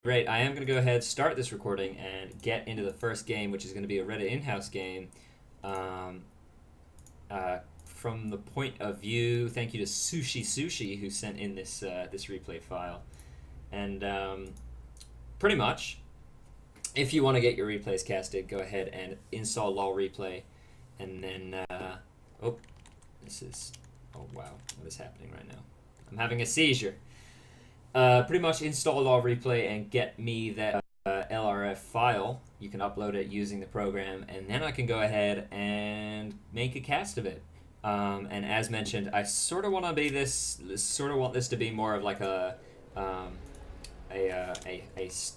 Great, I am going to go ahead, start this recording, and get into the first game, which is going to be a Reddit in-house game. Um, from the point of view, thank you to Sushi who sent in this replay file. And pretty much, if you want to get your replays casted, go ahead and install LOL replay, and then oh wow, what is happening right now? I'm having a seizure. Pretty much install LOL replay and get me that LRF file. You can upload it using the program, and then I can go ahead and make a cast of it. And as mentioned, I sort of want to be want this to be more of like a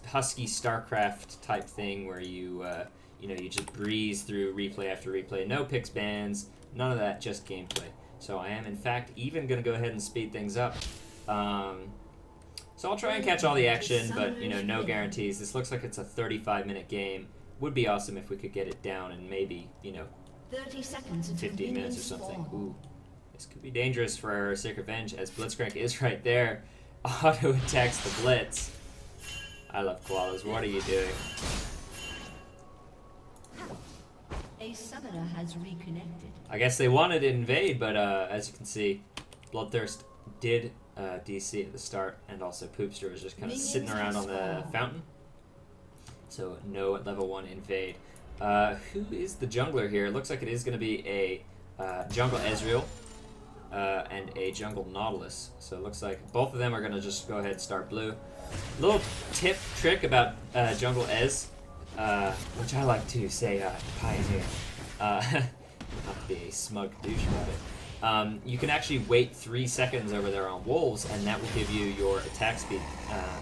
husky StarCraft type thing where you just breeze through replay after replay, no picks, bans, none of that, just gameplay. So I am in fact even going to go ahead and speed things up. So I'll try and catch all the action, but no guarantees. This looks like it's a 35-minute game. Would be awesome if we could get it down in maybe 30 seconds 15 minutes or something. Ooh, this could be dangerous for Sacred Revenge, as Blitzcrank is right there. Auto attacks the Blitz. I love koalas. What are you doing? A summoner has reconnected. I guess they wanted to invade, but as you can see, Bloodthirst did DC at the start, and also Poopster was just kind of sitting around on the fountain. So no level 1 invade. Who is the jungler here? It looks like it is going to be a jungle Ezreal and a jungle Nautilus. So it looks like both of them are going to just go ahead and start blue. Little trick about jungle Ez, which I like to say pioneer. Not to be a smug douche about it. You can actually wait 3 seconds over there on wolves, and that will give you your attack speed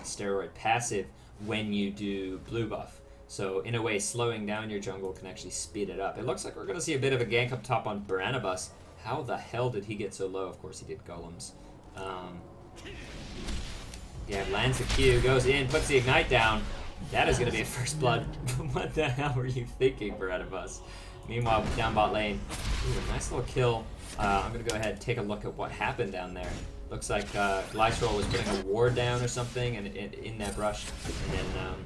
steroid passive when you do blue buff. So in a way, slowing down your jungle can actually speed it up. It looks like we're going to see a bit of a gank up top on Baranabas. How the hell did he get so low? Of course he did golems. Yeah, lands the Q, goes in, puts the ignite down. That is going to be a first blood. What the hell were you thinking, Baranabas? Meanwhile, down bot lane, ooh, a nice little kill. I'm going to go ahead and take a look at what happened down there. Looks like Glycerol was putting a ward down or something and in that brush. And then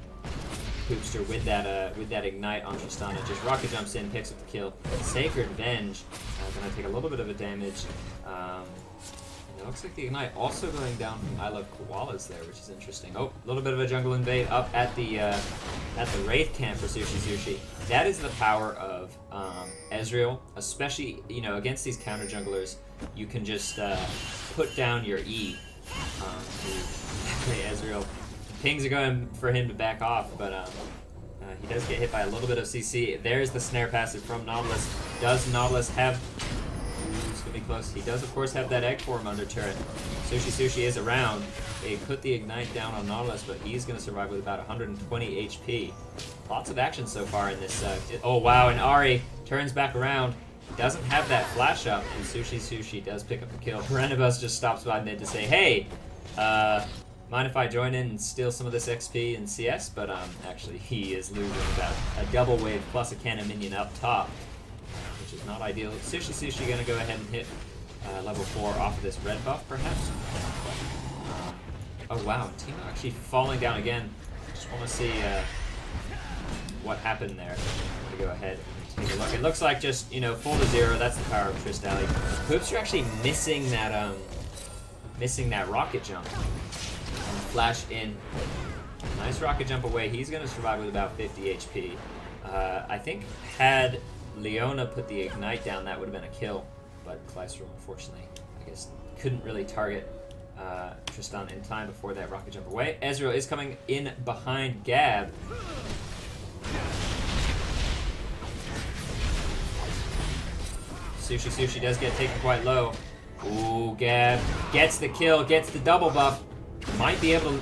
Poopster with that ignite on Tristana just rocket jumps in, picks up the kill. Sacred Venge going to take a little bit of a damage. And it looks like the ignite also going down from I Love Koalas there, which is interesting. Oh, a little bit of a jungle invade up at the Wraith camp for Sushi. That is the power of Ezreal, especially against these counter junglers. You can just put down your E to play Ezreal. Pings are going for him to back off, but he does get hit by a little bit of CC. There's the snare passive from Nautilus. Does Nautilus have... It's going to be close. He does, of course, have that egg form under turret. Sushi is around. They put the ignite down on Nautilus, but he's going to survive with about 120 HP. Lots of action so far in this. Oh, wow, and Ari turns back around. Doesn't have that flash up, and Sushi does pick up the kill. Baranabas just stops by mid to say, hey, mind if I join in and steal some of this XP and CS? But actually, he is losing about a double wave plus a cannon minion up top, which is not ideal. Sushi going to go ahead and hit level 4 off of this red buff, perhaps? Oh, wow, Timo actually falling down again. Just want to see what happened there. I'm going to go ahead and take a look. It looks like just, full to 0. That's the power of Trist Alley. Hoops are actually missing that rocket jump. And flash in. Nice rocket jump away. He's going to survive with about 50 HP. I think had Leona put the ignite down, that would have been a kill. But Glycerol, unfortunately, I guess, couldn't really target Tristan in time before that rocket jump away. Ezreal is coming in behind Gab. Sushi does get taken quite low. Ooh, Gab gets the kill, gets the double buff. Might be able to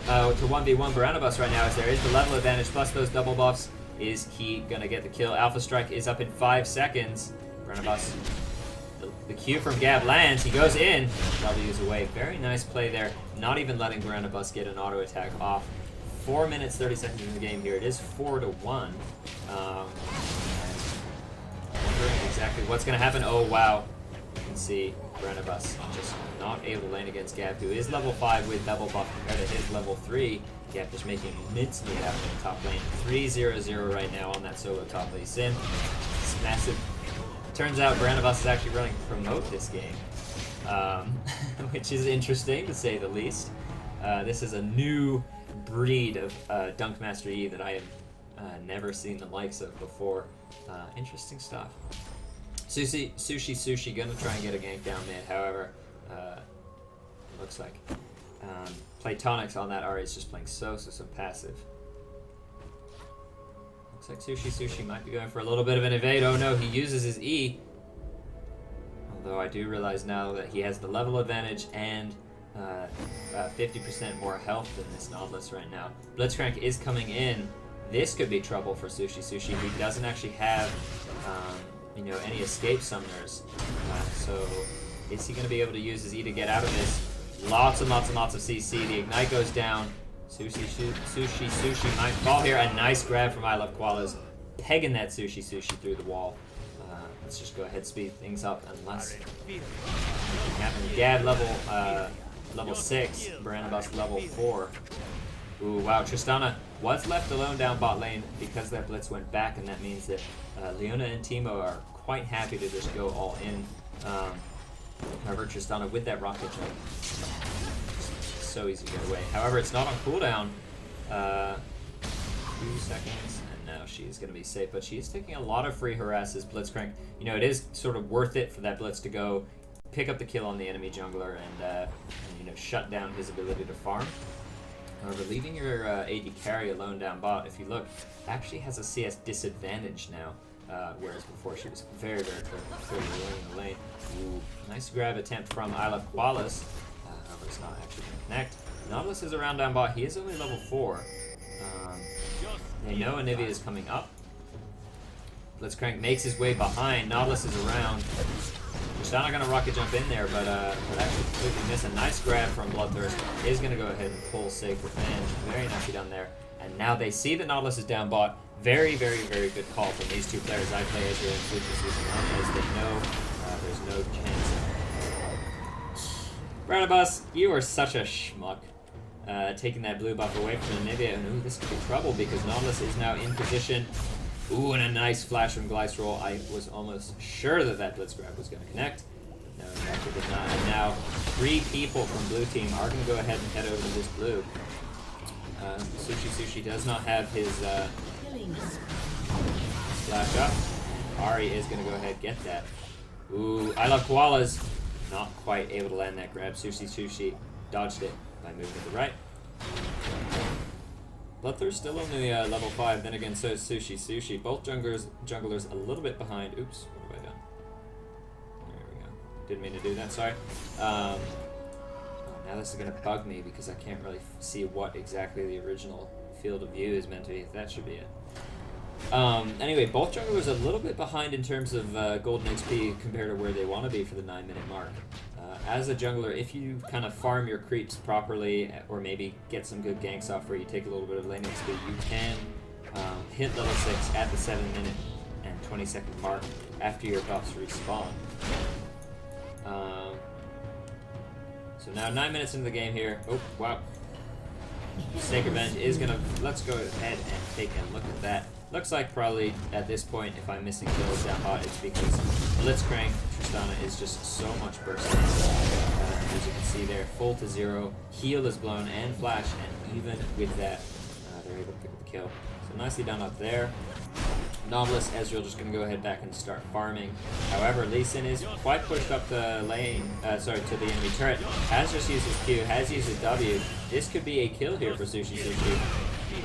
1v1 Baranabas right now, as there is the level advantage plus those double buffs. Is he gonna get the kill? Alpha Strike is up in 5 seconds. Baranabas, the Q from Gab lands. He goes in. W's away. Very nice play there. Not even letting Baranabas get an auto attack off. 4 minutes 30 seconds in the game here. It is 4-1. Wondering exactly what's gonna happen. Oh wow, you can see Brenabus just not able to lane against Gap, who is level 5 with double buff compared to his level 3. Gap just making mincemeat out of the top lane. 3-0-0 right now on that solo top lane. Sin, it's massive. Turns out Brenabus is actually running promote this game, which is interesting to say the least. This is a new breed of Dunkmaster E that I have never seen the likes of before. Interesting stuff. Sushi gonna try and get a gank down mid, however, looks like Platonics on that Ari is just playing so passive. Looks like Sushi might be going for a little bit of an evade. Oh no, he uses his E. Although I do realize now that he has the level advantage and 50% more health than this Nautilus right now. Blitzcrank is coming in. This could be trouble for Sushi, who doesn't actually have any escape summoners. So is he going to be able to use his E to get out of this? Lots and lots of CC. The Ignite goes down. Sushi might fall here. A nice grab from I Love Koalas, pegging that Sushi through the wall. Let's just go ahead and speed things up unless Gad level 6, Brenabus level 4. Ooh, wow, Tristana was left alone down bot lane because that blitz went back, and that means that Leona and Teemo are quite happy to just go all in. However, Tristana with that rocket jump, so easy to get away. However, it's not on cooldown. 2 seconds, and now she's going to be safe, but she's taking a lot of free harasses. Blitzcrank, it is sort of worth it for that blitz to go pick up the kill on the enemy jungler and shut down his ability to farm. However, leaving your AD carry alone down bot, if you look, actually has a CS disadvantage now, whereas before she was very clearly in the lane. Ooh, nice grab attempt from I Love Koalas. However, it's not actually going to connect. Nautilus is around down bot. He is only level 4. They know Anivia is coming up. Blitzcrank makes his way behind. Nautilus is around. Tristana gonna rocket jump in there, but actually completely miss. A nice grab from Bloodthirst is gonna go ahead and pull safe revenge. Very nicely done there. And now they see that Nautilus is down bot. Very good call from these two players. I play Ezreal and Sushi as they know there's no chance. Brenabus, you are such a schmuck. Taking that blue buff away from Anivia. And ooh, this could be trouble because Nautilus is now in position. Ooh, and a nice flash from Glycerol. I was almost sure that Blitz grab was going to connect. No, in fact it did not. And now 3 people from blue team are going to go ahead and head over to this blue. Sushi does not have his flash up. Ari is going to go ahead and get that. Ooh, I Love Koalas. Not quite able to land that grab. Sushi dodged it by moving to the right. Bloodthirst still only level 5, then again so is Sushi. Both junglers a little bit behind. Oops, what have I done? There we go. Didn't mean to do that, sorry. Oh, now this is going to bug me because I can't really see what exactly the original field of view is meant to be. That should be it. Anyway, both junglers a little bit behind in terms of golden XP compared to where they want to be for the 9-minute mark. As a jungler, if you kind of farm your creeps properly, or maybe get some good ganks off where you take a little bit of lane XP, you can hit level 6 at the 7-minute and 20-second mark after your buffs respawn. So now 9 minutes into the game here. Oh, wow. Sacred Revenge is gonna, let's go ahead and take a look at that. Looks like probably at this point, if I'm missing kills down hot, it's because Blitzcrank Tristana is just so much bursting. As you can see there, full to 0, heal is blown and flash, and even with that, they're able to pick up the kill. So nicely done up there. Nautilus, Ezreal just going to go ahead back and start farming. However, Lee Sin is quite pushed up the lane, to the enemy turret. Has just used his Q, has used his W. This could be a kill here for Sushi.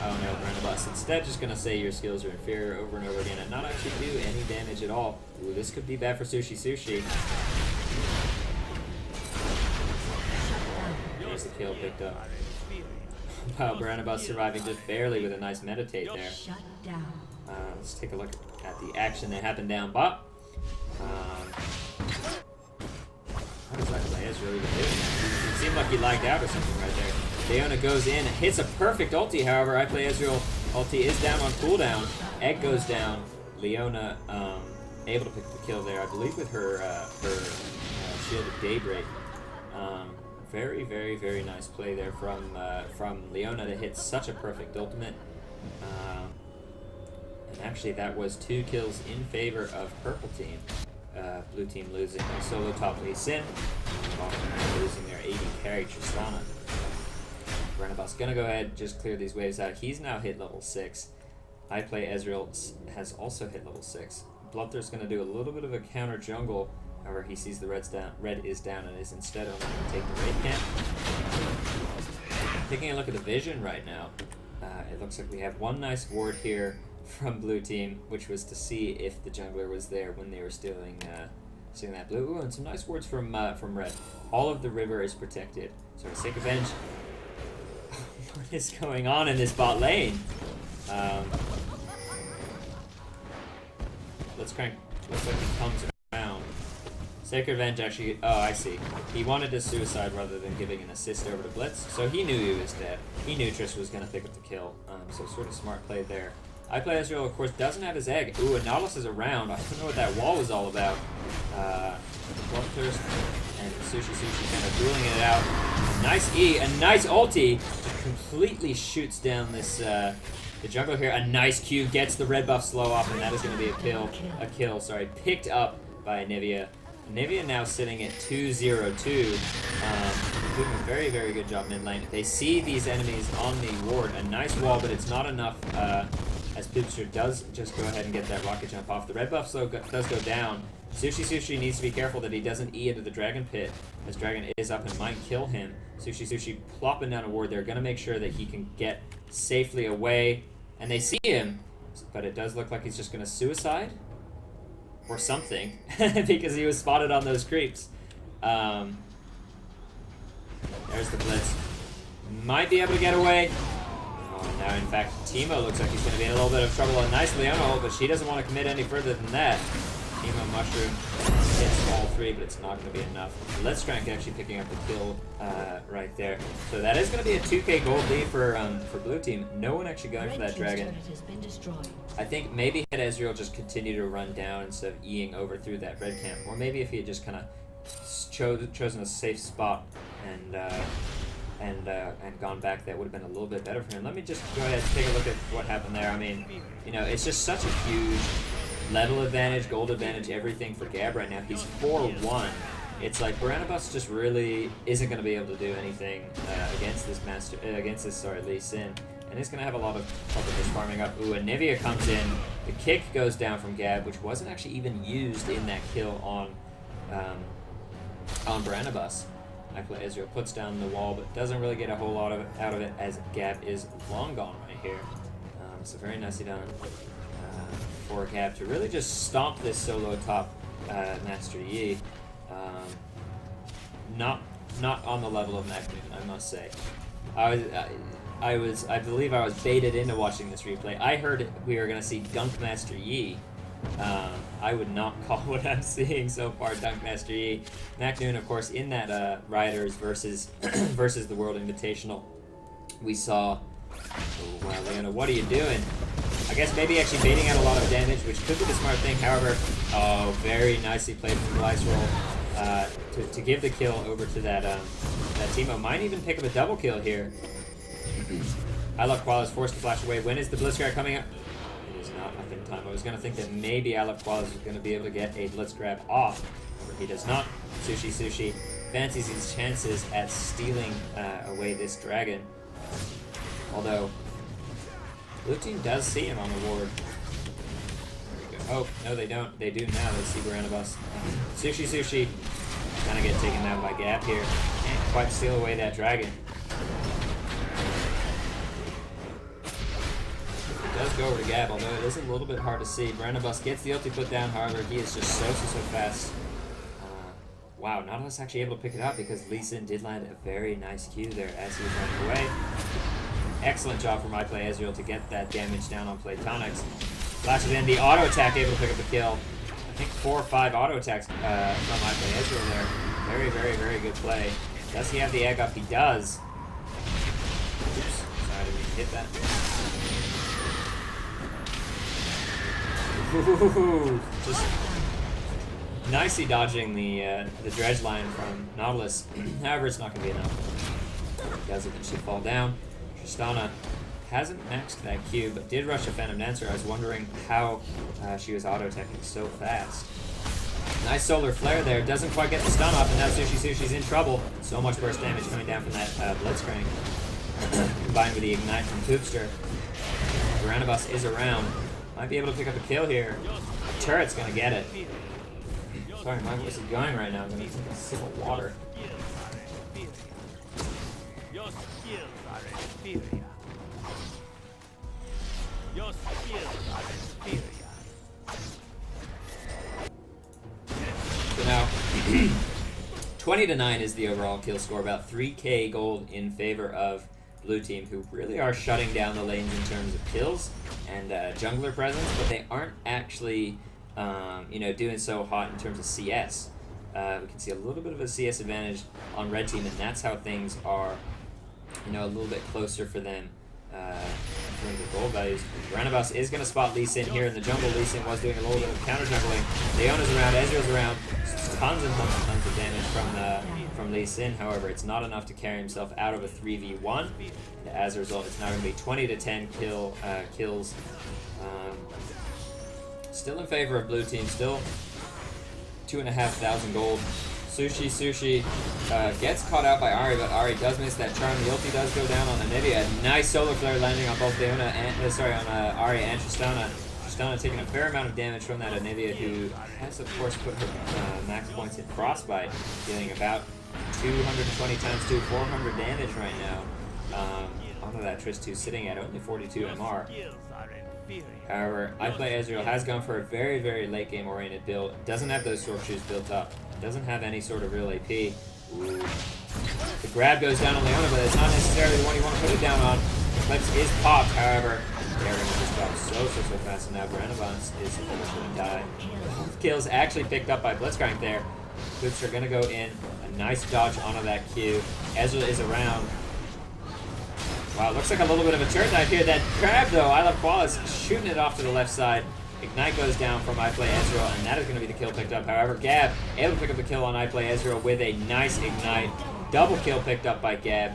Oh no, Brenabus. Instead, just going to say your skills are inferior over and over again and not actually do any damage at all. Ooh, this could be bad for Sushi. There's the kill picked up. Wow, Brenabus surviving just barely with a nice meditate there. Shut down. Let's take a look at the action that happened down bot. How does that play really even doing? It seemed like he lagged out or something right there. Leona goes in, hits a perfect ulti, however, I Play Ezreal ulti is down on cooldown. Egg goes down. Leona able to pick the kill there, I believe with her Shield of Daybreak. Very, very, very nice play there from Leona to hit such a perfect ultimate. And actually, that was 2 kills in favor of purple team. Blue team losing their solo top Lee Sin, and losing their AD carry Tristana. Brenabus gonna go ahead, just clear these waves out. He's now hit level 6. I play Ezreal has also hit level 6. Bloodthirst's gonna do a little bit of a counter jungle. However, he sees the red is down and is instead only going to take the raid camp. Taking a look at the vision right now, it looks like we have one nice ward here from blue team, which was to see if the jungler was there when they were stealing that blue. Ooh, and some nice wards from red. All of the river is protected. So Sacred Revenge. What is going on in this bot lane? Let's crank. Looks like he comes around. Sacred Revenge actually, oh, I see. He wanted to suicide rather than giving an assist over to Blitz, so he knew he was dead. He knew Trish was going to pick up the kill, so sort of smart play there. I play Ezreal, of course, doesn't have his egg. Ooh, and Nautilus is around. I don't know what that wall was all about. Bloodthirst and Sushi kind of dueling it out. A nice E, a nice ulti. Completely shoots down this, the jungler here. A nice Q, gets the red buff slow off, and that is going to be a kill, picked up by Nivea. Nivea now sitting at 2-0-2, doing a very, very good job mid lane. They see these enemies on the ward, a nice wall, but it's not enough, as Poopster does just go ahead and get that rocket jump off. The red buff slow does go down. Sushi needs to be careful that he doesn't E into the dragon pit, as dragon is up and might kill him. Sushi plopping down a ward there, gonna make sure that he can get safely away, and they see him, but it does look like he's just gonna suicide. Or something, because he was spotted on those creeps. There's the Blitz. Might be able to get away. Oh, now in fact, Teemo looks like he's going to be in a little bit of trouble. A nice Leona ult, but she doesn't want to commit any further than that. Teemo Mushroom hits all 3, but it's not going to be enough. Let's try and actually picking up the kill right there. So that is going to be a 2k gold lead for blue team. No one actually going for that dragon. I think maybe had Ezreal just continue to run down instead of Eing over through that red camp, or maybe if he had just kind of chosen a safe spot and gone back, that would have been a little bit better for him. Let me just go ahead and take a look at what happened there. I mean, you know, it's just such a huge level advantage, gold advantage, everything for Gab right now. He's 4-1. It's like Brenabus just really isn't going to be able to do anything against this Lee Sin. And he's going to have a lot of trouble just farming up. Ooh, and Nivea comes in. The kick goes down from Gab, which wasn't actually even used in that kill on Brenabus. I play Ezreal, puts down the wall, but doesn't really get a whole lot out of it, as Gab is long gone right here. So very nicely done for Gab to really just stomp this solo top Master Yi. Not on the level of Macmoon, I must say. I believe I was baited into watching this replay. I heard we were going to see Dunk Master Yi. I would not call what I'm seeing so far Dunk Master Yi. Macnoon, of course, in that Riders versus the World Invitational, we saw. Oh, wow, Leona, what are you doing? I guess maybe actually baiting out a lot of damage, which could be the smart thing. However, oh, very nicely played from the Ice Roll to give the kill over to that Teemo. Might even pick up a double kill here. I love Koala is forced to flash away. When is the Blitzcrank coming up? It is not up in time. I was going to think that maybe I love Koala is going to be able to get a Blitz grab off. But he does not. Sushi fancies his chances at stealing away this dragon. Although, blue team does see him on the ward. There we go. Oh, no they don't. They do now. They see Brenabus. Sushi gonna get taken down by Gab here. Can't quite steal away that dragon. Does go over to Gab, although it is a little bit hard to see. Brenabus gets the ulti put down, however, he is just so fast. Wow, Nautilus actually able to pick it up because Lee Sin did land a very nice Q there as he was running away. Excellent job from my play Ezreal to get that damage down on Platonics. Flashes in, the auto attack able to pick up the kill. I think 4 or 5 auto attacks from my play Ezreal there. Very good play. Does he have the egg up? He does. Oops, sorry, I didn't even hit that. Ooh, just nicely dodging the dredge line from Nautilus. However, it's not going to be enough. Does eventually fall down. Tristana hasn't maxed that Q, but did rush a Phantom Dancer. I was wondering how she was auto-teching so fast. Nice solar flare there. Doesn't quite get the stun off, and now Sushi's in trouble. So much burst damage coming down from that Blitzcrank. Combined with the Ignite from Poopster. Varanabus is around. Might be able to pick up a kill here. Turret's gonna get it. Sorry, my voice is going right now. I'm gonna take a sip of water. Your skills are inferior. Your skills are inferior. So now, 20-9 is the overall kill score. About 3k gold in favor of blue team, who really are shutting down the lanes in terms of kills and jungler presence, but they aren't actually, doing so hot in terms of CS. We can see a little bit of a CS advantage on red team, and that's how things are, a little bit closer for them in terms of gold values. Varanabus is going to spot Lee Sin here in the jungle. Lee Sin was doing a little bit of counter jungling. Leona's around, Ezreal's around. Tons and tons of damage from Lee Sin. However, it's not enough to carry himself out of a 3v1. As a result, it's now going to be 20-10 kills. Still in favor of blue team. Still 2,500 gold. Sushi gets caught out by Ahri, but Ahri does miss that charm. The ulti does go down on Anivia. Nice solar flare landing on both Leona and Ahri and Tristana. Tristana taking a fair amount of damage from that Anivia, who has of course put her max points in Frostbite, dealing about 220 times 2, 400 damage right now. Onto that Trist, who's sitting at only 42 MR. However, Ezreal has gone for a very, very late game oriented build. Doesn't have those sword shoes built up. Doesn't have any sort of real AP. Ooh. The grab goes down on Leona, but it's not necessarily the one you want to put it down on. Eclipse is popped, however. They're going to just drop so fast, and now Varanabus is almost going to die. Both kills actually picked up by Blitzcrank there. Boots are going to go in. A nice dodge onto that Q. Ezreal is around. Wow, looks like a little bit of a turret knife here. That grab, though, I love Qualis shooting it off to the left side. Ignite goes down from Ezreal, and that is going to be the kill picked up. However, Gab able to pick up the kill on Ezreal with a nice Ignite. Double kill picked up by Gab.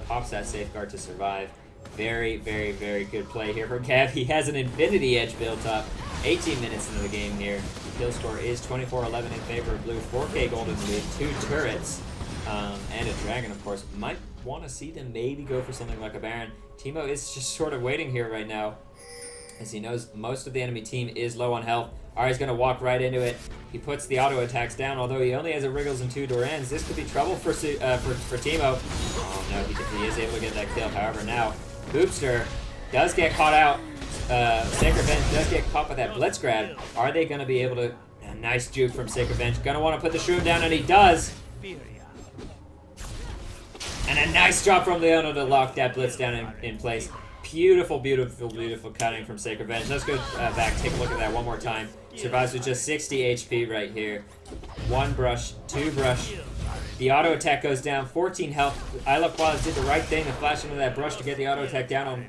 Pops that safeguard to survive. Very, very, very good play here for Gab. He has an Infinity Edge built up. 18 minutes into the game here. The kill score is 24-11 in favor of blue. 4k gold in the lead, 2 turrets, and a dragon, of course. Might want to see them maybe go for something like a Baron. Teemo is just sort of waiting here right now, as he knows most of the enemy team is low on health. Ahri's going to walk right into it. He puts the auto attacks down, although he only has a Wriggles and 2 Dorans. This could be trouble for Teemo. Oh no, he is able to get that kill. However, now Boopster does get caught out. Sacred Venge does get caught by that Blitz grab. Are they going to be able to... A nice juke from Sacred Venge. Going to want to put the shroom down, and he does. And a nice drop from Leona to lock that Blitz down in place. Beautiful, beautiful, beautiful cutting from Sacred Venge. Let's go back, take a look at that one more time. Survives with just 60 HP right here. 1 brush, 2 brush. The auto attack goes down, 14 health. I Love Qualis did the right thing to flash into that brush to get the auto attack down on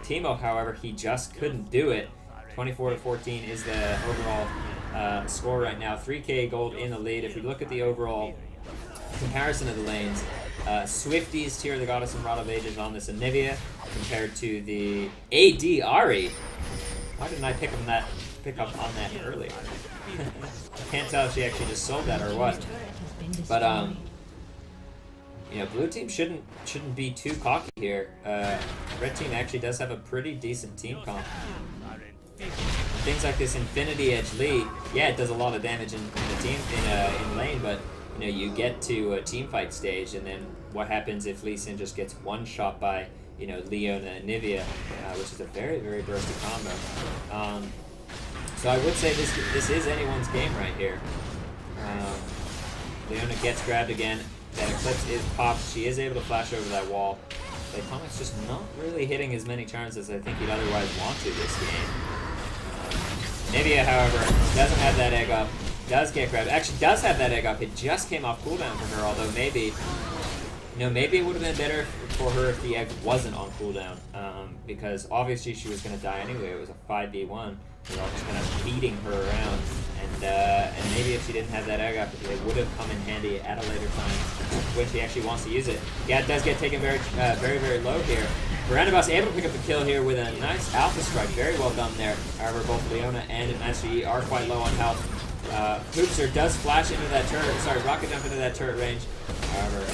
Teemo. However, he just couldn't do it. 24-14 is the overall score right now. 3k gold in the lead. If we look at the overall comparison of the lanes, Swifties, Tear the Goddess, and Rod of Ages on this Anivia compared to the AD Ahri. Why didn't I pick up on that earlier? I can't tell if she actually just sold that or what. But blue team shouldn't be too cocky here. Red team actually does have a pretty decent team comp. Things like this Infinity Edge lead, yeah, it does a lot of damage in the team in lane, but you get to a team fight stage, and then what happens if Lee Sin just gets one shot by Leona and Nivea, which is a very, very bursty combo. So I would say this is anyone's game right here. Leona gets grabbed again. That Eclipse is popped. She is able to flash over that wall. Playtonic's just not really hitting as many charms as I think he'd otherwise want to this game. Nivea, however, doesn't have that egg up. Does get grabbed. Actually, does have that egg up. It just came off cooldown for her, although maybe it would have been better for her if the egg wasn't on cooldown, because obviously she was going to die anyway. It was a 5v1. They're all just kind of beating her around, and maybe if she didn't have that egg up, it would have come in handy at a later time when she actually wants to use it. Yeah, it does get taken very, very low here. Barnabas able to pick up the kill here with a nice alpha strike. Very well done there. However, both Leona and SGE are quite low on health. Hoopster does flash into that turret. Sorry, rocket jump into that turret range. However,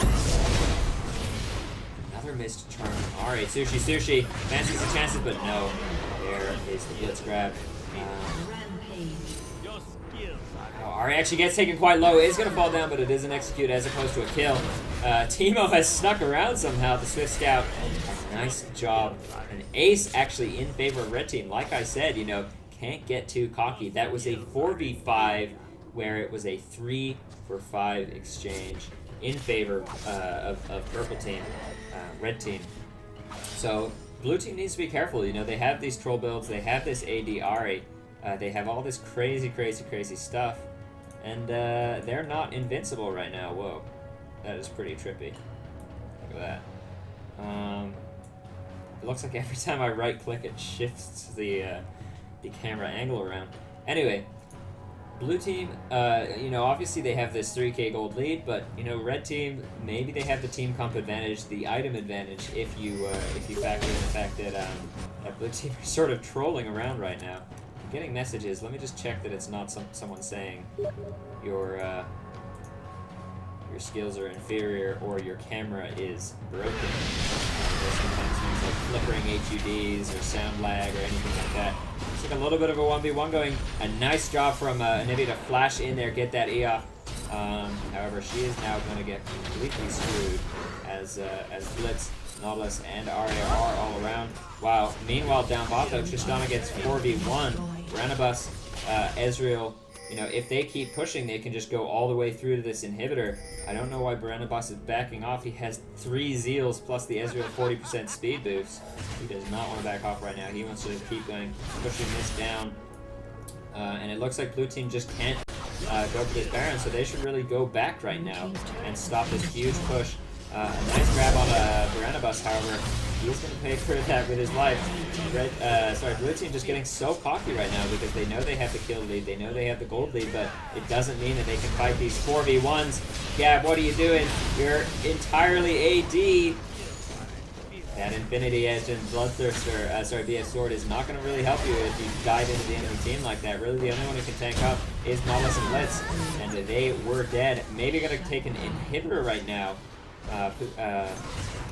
another missed charm. Alright, Sushi fancies the chances, but no. There is the blitz grab. Your skills are Ari actually gets taken quite low. It is going to fall down, but it is an execute as opposed to a kill. Teemo has snuck around somehow. The Swift Scout. Nice job. An ace actually in favor of red team. Like I said, you know, can't get too cocky. That was a 4v5 where it was a 3-for-5 exchange in favor of purple team, red team. So blue team needs to be careful. You know, they have these troll builds. They have this AD they have all this crazy stuff. And they're not invincible right now. Whoa. That is pretty trippy. Look at that. It looks like every time I right click it shifts the camera angle around. Anyway, blue team, you know, obviously they have this 3k gold lead, but you know, red team, maybe they have the team comp advantage, the item advantage, if you factor in the fact that that blue team is sort of trolling around right now. I'm getting messages. Let me just check that it's not someone saying your skills are inferior or your camera is broken. There's sometimes things like flickering HUDs or sound lag or anything like that. It's like a little bit of a 1v1 going. A nice job from Nivea to flash in there, get that E off. However, she is now going to get completely screwed as Blitz, Nautilus, and Arya are all around. Wow. Meanwhile, down bot though, Tristana gets 4v1. Ranabus, Ezreal. You know, if they keep pushing, they can just go all the way through to this inhibitor. I don't know why Barnabas is backing off. He has 3 Zeals plus the Ezreal 40% speed boost. He does not want to back off right now. He wants to just keep going, pushing this down. And it looks like blue team just can't go for this Baron, so they should really go back right now and stop this huge push. A nice grab on Barnabas, however. He's going to pay for that with his life. Blue team just getting so cocky right now because they know they have the kill lead, they know they have the gold lead, but it doesn't mean that they can fight these 4v1s. Gab, what are you doing? You're entirely AD. That Infinity Edge and Bloodthirster, BS Sword is not going to really help you if you dive into the enemy team like that. Really, the only one who can tank up is Nautilus and Blitz, and they were dead. Maybe going to take an inhibitor right now.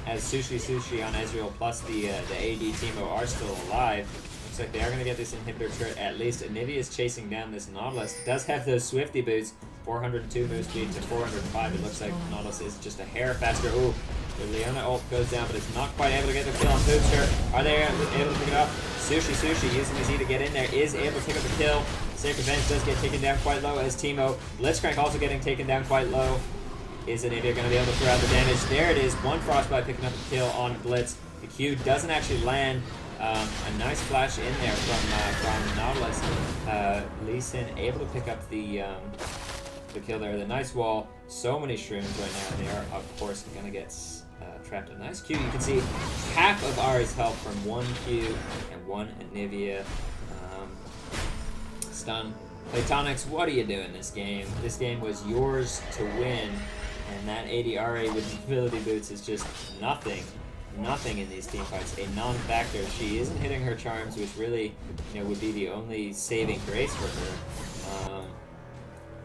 As Sushi on Ezreal plus the AD Teemo are still alive. Looks like they are going to get this inhibitor turret at least. Anivia is chasing down this Nautilus. Does have those Swifty boots. 402 move speed to 405. It looks like Nautilus is just a hair faster. Ooh, the Leona ult goes down, but it's not quite able to get the kill on Bootster. Are they able to pick it up? Sushi using his E to get in there is able to pick up the kill. Safe Revenge does get taken down quite low as Teemo. Blitzcrank also getting taken down quite low. Is Anivia going to be able to throw out the damage? There it is. One Frostbite picking up the kill on Blitz. The Q doesn't actually land. A nice flash in there from Nautilus. Lee Sin able to pick up the kill there. The nice wall. So many shrooms right now. They are, of course, going to get trapped. A nice Q. You can see half of Ari's health from one Q and one Anivia. Stun. Platonics, what are you doing this game? This game was yours to win. And that ADRA with ability boots is just nothing in these team fights. A non-factor. She isn't hitting her charms, which really, you know, would be the only saving grace for her.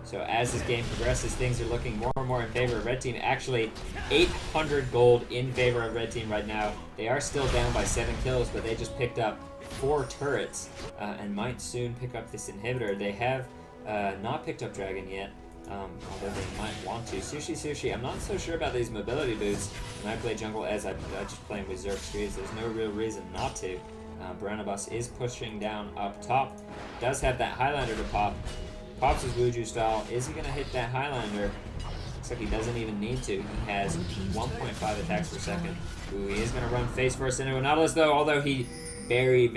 So as this game progresses, things are looking more and more in favor of red team. Actually, 800 gold in favor of red team right now. They are still down by 7 kills, but they just picked up 4 turrets and might soon pick up this inhibitor. They have not picked up Dragon yet. Although they might want to. Sushi, I'm not so sure about these mobility boots. When I play jungle as I just playing with Zerg Streets, there's no real reason not to. Barnabas is pushing down up top. Does have that Highlander to pop. Pops his Wuju style. Is he going to hit that Highlander? Looks like he doesn't even need to. He has 1.5 attacks per second. Ooh, he is going to run face first into a Nautilus though, although he very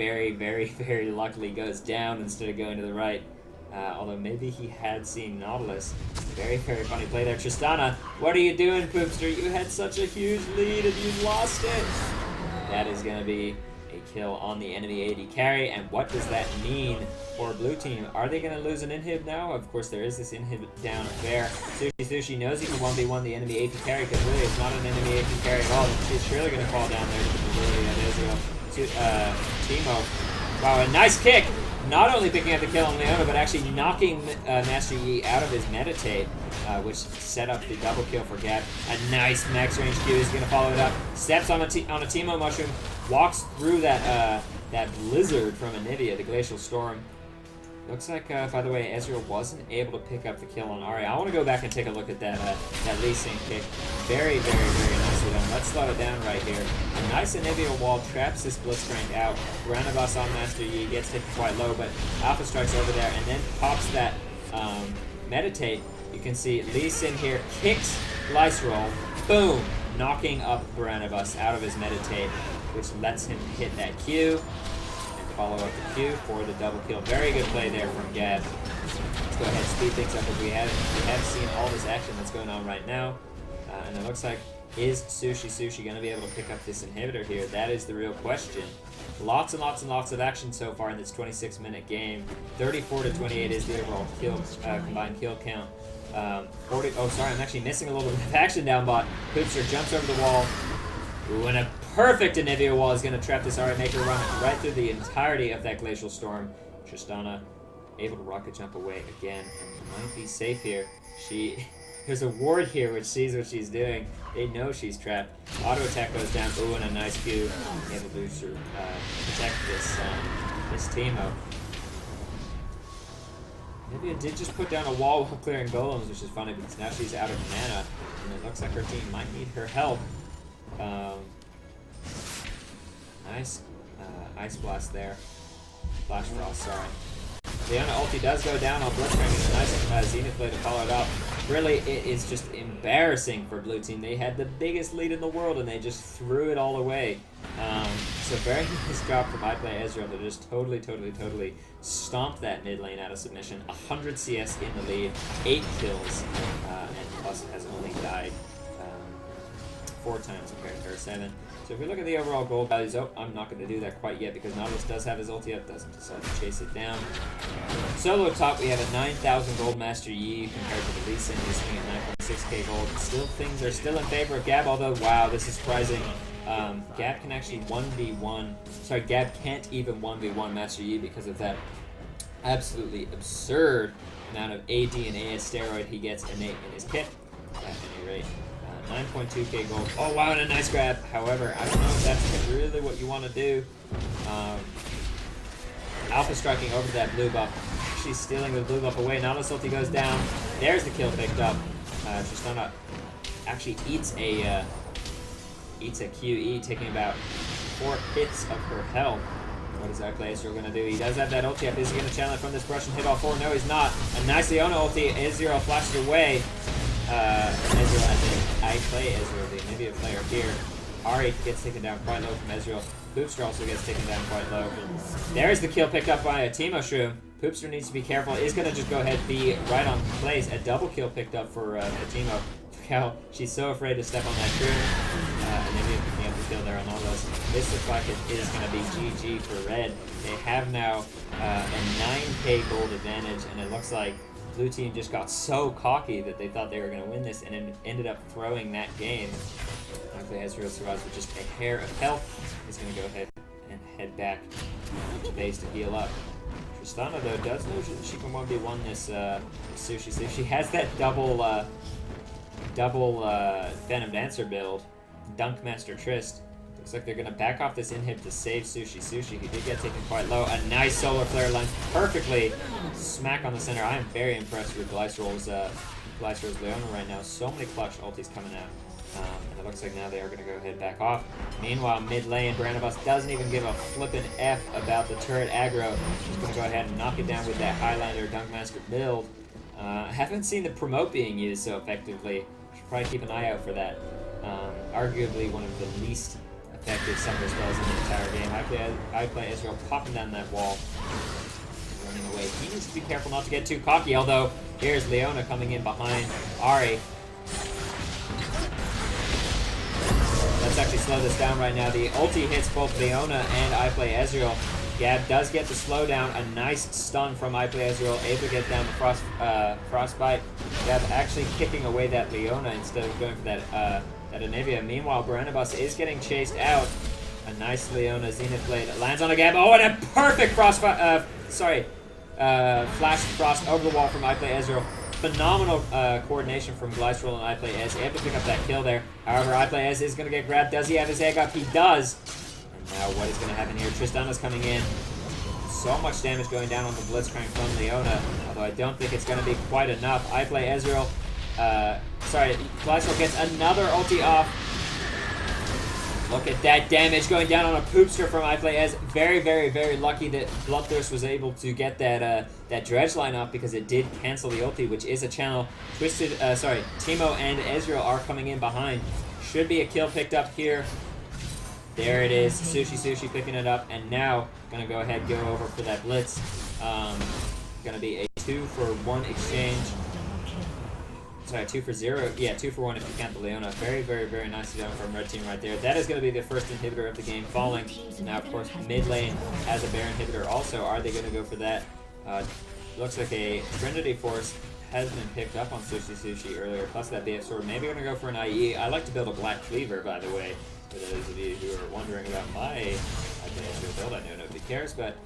luckily goes down instead of going to the right. Although maybe he had seen Nautilus. Very, very funny play there. Tristana, what are you doing, Poopster? You had such a huge lead and you lost it. That is going to be a kill on the enemy AD carry. And what does that mean for blue team? Are they going to lose an inhib now? Of course, there is this inhib down there. Sushi knows he can 1v1 the enemy AP carry because really it's not an enemy AP carry at all. She's surely going to fall down there to the ability of Israel. Timo. Wow, a nice kick! Not only picking up the kill on Leona, but actually knocking Master Yi out of his meditate, which set up the double kill for Gab. A nice max range Q. He's going to follow it up. Steps on a Timo mushroom, walks through that that blizzard from Anivia, the Glacial Storm. Looks like, by the way, Ezreal wasn't able to pick up the kill on Ahri. I want to go back and take a look at that Lee Sin kick. Very, very, very nicely done. Let's slow it down right here. A nice Anivia wall traps this Blitzcrank out. Ranabas on Master Yi gets taken quite low, but Alpha strikes over there and then pops that Meditate. You can see Lee Sin here kicks Lice Roll. Boom! Knocking up Ranabas out of his Meditate, which lets him hit that Q. Follow up the Q for the double kill. Very good play there from Gab. Let's go ahead and speed things up if we have seen all this action that's going on right now. And it looks like, is Sushi going to be able to pick up this inhibitor here? That is the real question. Lots and lots and lots of action so far in this 26-minute game. 34-28 is the overall kill combined kill count. 40. Oh, sorry, I'm actually missing a little bit of action down bot. Poopster jumps over the wall. Ooh, and a perfect Anivia wall is going to trap this Ahri, make her run right through the entirety of that Glacial Storm. Tristana able to rocket jump away again and might be safe here. There's a ward here which sees what she's doing. They know she's trapped. Auto attack goes down. Ooh, and a nice Q. Able to protect this Teemo. Anivia did just put down a wall while clearing golems, which is funny because now she's out of mana, and it looks like her team might need her help. Nice Ice Blast there. Flash Frost, sorry. Leona ulti does go down on Blitzcrank, and a nice Zenith Blade to follow it up. Really, it is just embarrassing for blue team. They had the biggest lead in the world, and they just threw it all away. So very nice job from iPlayEzreal to just totally stomp that mid lane out of submission. 100 CS in the lead, 8 kills, and plus has only died 4 times compared to her 7. So if we look at the overall gold values, I'm not going to do that quite yet because Nautilus does have his ulti up, doesn't decide to chase it down. Solo top, we have a 9,000 gold Master Yi compared to the Lee Sin, who's sitting at 9.6k gold. Still, things are still in favor of Gab, although, wow, this is surprising. Gab can actually 1v1, sorry, Gab can't even 1v1 Master Yi because of that absolutely absurd amount of AD and AS steroid he gets innate in his kit, at any rate. 9.2k gold. Oh wow, and a nice grab. However, I don't know if that's really what you want to do. Alpha striking over that blue buff. She's stealing the blue buff away. Nautilus ulti goes down. There's the kill picked up. Tristana actually eats a QE, taking about 4 hits of her health. What is iPlayEzreal going to do? He does have that ulti up. Is he going to challenge from this Russian hit all 4? No, he's not. A nice Leona ulti. Ezreal flashed away. Ezreal, I think iPlayEzreal, the Anivia player here. Ahri gets taken down quite low from Ezreal. Poopster also gets taken down quite low. There's the kill picked up by a Teemo Shroom. Poopster needs to be careful. Is going to just go ahead and be right on place. A double kill picked up for Teemo. Look how she's so afraid to step on that Shroom. Anivia picking up the kill there on all those. This looks like it is going to be GG for Red. They have now a 9k gold advantage, and it looks like blue team just got so cocky that they thought they were going to win this and ended up throwing that game. iPlayEzreal survives with just a hair of health. He's going to go ahead and head back to base to heal up. Tristana, though, does know that she can 1v1 this Sushi. So she has that double Phantom Dancer build. Dunk Master Trist. Looks like they're going to back off this inhib to save Sushi. Sushi, who did get taken quite low. A nice solar flare lines perfectly smack on the center. I am very impressed with Glycerol's Leona right now. So many clutch ultis coming out. And it looks like now they are going to go ahead and back off. Meanwhile, mid lane, Brandabus doesn't even give a flippin' F about the turret aggro. He's going to go ahead and knock it down with that Highlander Dunkmaster build. Haven't seen the promote being used so effectively. Should probably keep an eye out for that. Arguably one of the least effective summoner spells in the entire game. iPlayEzreal popping down that wall. running away. He needs to be careful not to get too cocky, although here's Leona coming in behind Ari. Let's actually slow this down right now. The ulti hits both Leona and I Play Ezreal. Gab does get the slowdown. A nice stun from I Play Ezreal, able to get down the frostbite. Gab actually kicking away that Leona instead of going for that Anivia. Meanwhile, Baranabas is getting chased out. A nice Leona Zenith Blade lands on a Gab. Oh, and a perfect flash frost over the wall from I Play Ezreal. Phenomenal coordination from Glycerol and I Play Ez. Able to pick up that kill there. However, I Play Ez is going to get grabbed. Does he have his egg up? He does. And now what is going to happen here? Tristana's coming in. So much damage going down on the Blitzcrank from Leona. Although I don't think it's going to be quite enough. I Play Ezreal. Glycerol gets another ulti off. Look at that damage going down on a poopster from I Play Ez. Very, very, very lucky that Bloodthirst was able to get that dredge line off because it did cancel the ulti, which is a channel. Teemo and Ezreal are coming in behind. Should be a kill picked up here. There it is. Sushi picking it up, and now gonna go ahead, go over for that blitz. Gonna be a 2-for-1 exchange. Sorry, 2 for 0. Yeah, 2 for 1 if you count the Leona. Very, very, very nicely done from Red Team right there. That is going to be the first inhibitor of the game falling. Now, of course, mid lane has a bear inhibitor also. Are they going to go for that? Looks like a Trinity Force has been picked up on Sushi earlier, plus that BF Sword. Maybe going to go for an IE. I like to build a Black Cleaver, by the way, for those of you who are wondering about my build. I know nobody cares, but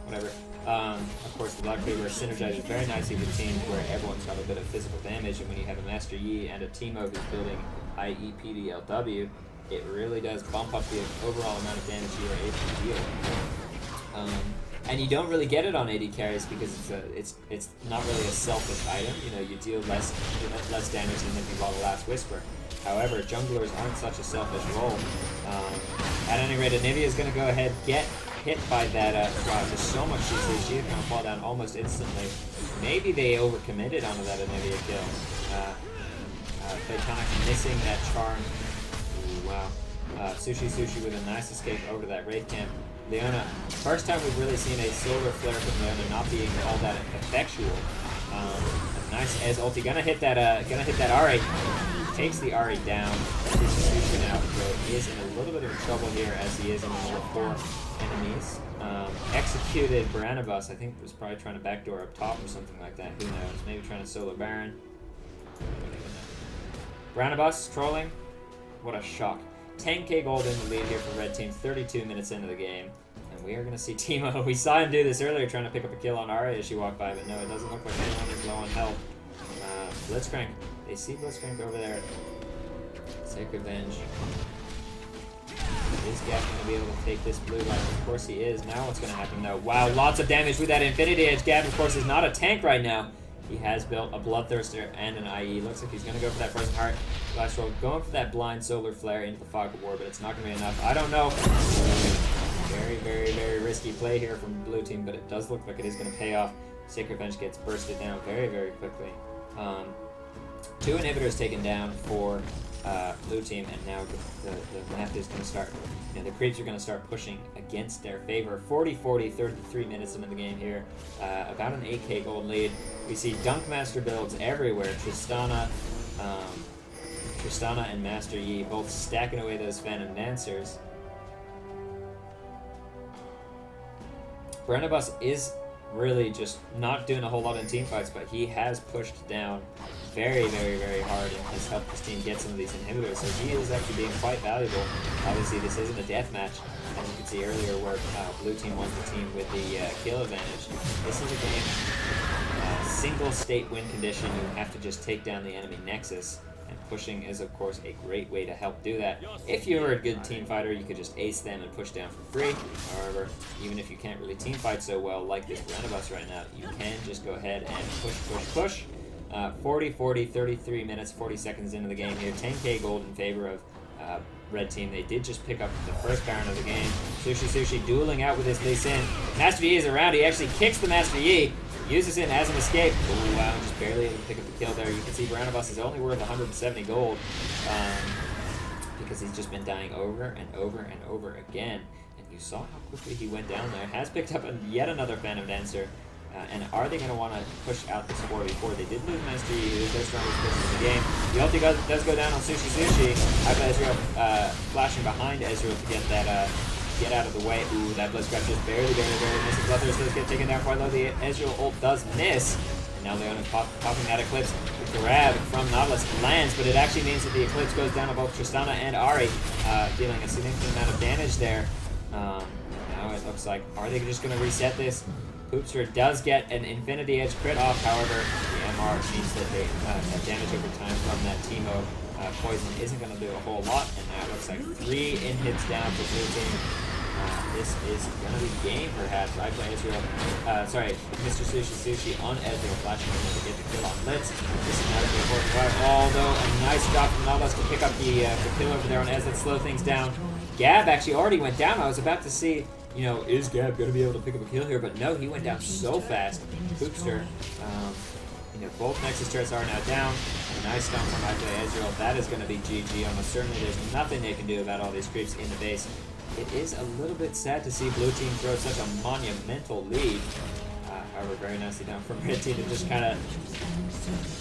whatever. Of course, the Black Cleaver synergizes very nicely with teams where everyone's got a bit of physical damage, and when you have a Master Yi and a Teemo who's building IE PDLW, it really does bump up the overall amount of damage you are able to deal. And you don't really get it on AD carries because it's not really a selfish item. You know, you deal less damage than if you roll the Last Whisper. However, junglers aren't such a selfish role. At any rate, Anivia is going to go ahead, get hit by that, wow, there's so much CC, she's going to fall down almost instantly. Maybe they overcommitted onto that Anivia kill. They kind of missing that charm. Ooh, wow. Sushi with a nice escape over to that Wraith camp. Leona, first time we've really seen a solar flare from Leona not being all that effectual. Nice Ez ulti, gonna hit that Ari. Takes the Ari down. Sushi now is in a little bit of trouble here as he is in the middle of 4 enemies. Executed Baranabas, I think was probably trying to backdoor up top or something like that. Who knows? Maybe trying to solo Baron. Baranabas trolling. What a shock. 10k gold in the lead here for Red Team, 32 minutes into the game. And we are going to see Teemo. We saw him do this earlier, trying to pick up a kill on Ari as she walked by, but no, it doesn't look like anyone is low on health. Blitzcrank. They see Blitzcrank over there. Sacred Venge. Is Gap going to be able to take this blue line? Of course he is. Now what's going to happen though? Wow, lots of damage with that Infinity Edge. Gap, of course, is not a tank right now. He has built a Bloodthirster and an IE. Looks like he's going to go for that Frozen Heart. Glycerol going for that blind Solar Flare into the Fog of War, but it's not going to be enough. I don't know. Very, very, very risky play here from the blue team, but it does look like it is going to pay off. Sacred Venge gets bursted down very, very quickly. 2 inhibitors taken down for blue team, and now the map is going to start, the creeps are going to start pushing against their favor. 40-40, 33 minutes into the game here. About an 8k gold lead. We see Dunkmaster builds everywhere. Tristana and Master Yi both stacking away those Phantom Dancers. Baranabas is really just not doing a whole lot in team fights, but he has pushed down very, very, very hard and has helped his team get some of these inhibitors, so he is actually being quite valuable. Obviously, this isn't a death match, as you can see earlier, where blue team won the team with the kill advantage. This is a game, single state win condition. You have to just take down the enemy nexus, and pushing is, of course, a great way to help do that. If you were a good team fighter, you could just ace them and push down for free. However, even if you can't really team fight so well like this Baranabas right now, you can just go ahead and push. 40-40, 33 minutes, 40 seconds into the game here. 10k gold in favor of Red Team. They did just pick up the first Baron of the game. Sushi dueling out with his Lee Sin. Master Yi is around. He actually kicks the Master Yi. Uses him as an escape. Oh, wow, just barely able to pick up the kill there. You can see Baranabas is only worth 170 gold because he's just been dying over and over and over again. And you saw how quickly he went down there. Has picked up yet another Phantom Dancer. And are they going to want to push out the score before they did lose Master Yi, who is their strongest person in the game? The ulti does go down on Sushi Sushi. I play Ezreal flashing behind Ezreal to get that get out of the way. Ooh, that Blitz Grab just barely misses. Bloodthirst does get taken down quite low. The Ezreal ult does miss. And now Leona popping that Eclipse. The grab from Nautilus lands, but it actually means that the Eclipse goes down on both Tristana and Ahri, dealing a significant amount of damage there. Now it looks like, are they just going to reset this? Poopster does get an Infinity Edge crit off, however, the MR means that they that damage over time from that Teemo poison isn't going to do a whole lot, and now it looks like 3 in-hits down for Blue Team. This is going to be game, perhaps. I play Ezreal, sorry, Mr. Sushi on Ezreal, flashing in to get the kill on Blitz. This is not going to be important drive, although a nice job from Nautilus to pick up the kill over there on Ez. Let's slow things down. Gab actually already went down. I was about to see, you know, is Gab going to be able to pick up a kill here? But no, he went down so fast. Poopster, you know, both Nexus turrets are now down. A nice stun from I play Ezreal. That is going to be GG. Almost certainly there's nothing they can do about all these creeps in the base. It is a little bit sad to see Blue Team throw such a monumental lead. However, very nicely done from Red Team to just kind of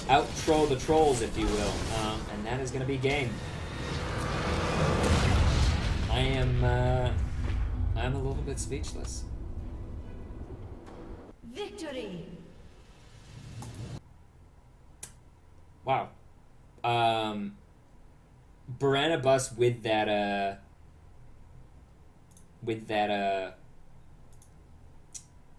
out-troll the trolls, if you will. And that is going to be game. I'm a little bit speechless. Victory. Wow. Burana Bus with that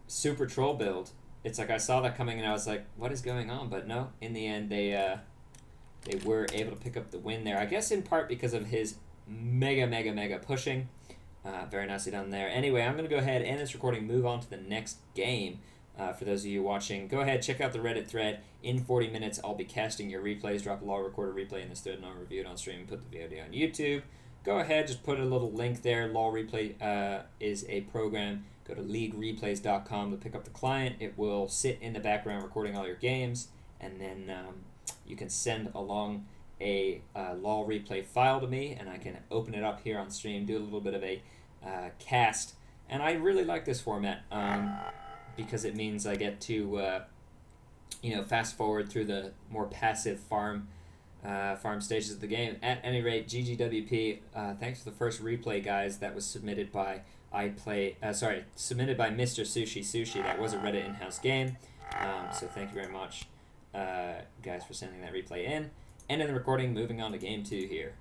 super troll build. It's like I saw that coming and I was like, what is going on? But no, in the end they were able to pick up the win there. I guess in part because of his mega pushing. Very nicely done there. Anyway, I'm going to go ahead and this recording, move on to the next game. For those of you watching, go ahead, check out the Reddit thread. In 40 minutes, I'll be casting your replays. Drop a LoL recorder replay in this thread and I'll review it on stream and put the VOD on YouTube. Go ahead, just put a little link there. LoL Replay is a program. Go to leaguereplays.com to pick up the client. It will sit in the background recording all your games, and then you can send along a LoL Replay file to me, and I can open it up here on stream, do a little bit of a cast. And I really like this format because it means I get to fast forward through the more passive farm stages of the game. At any rate, GGWP, thanks for the first replay, guys. That was submitted by submitted by Mr. Sushi Sushi. That was a Reddit in-house game. So thank you very much, guys, for sending that replay in. And in the recording, moving on to game 2 here.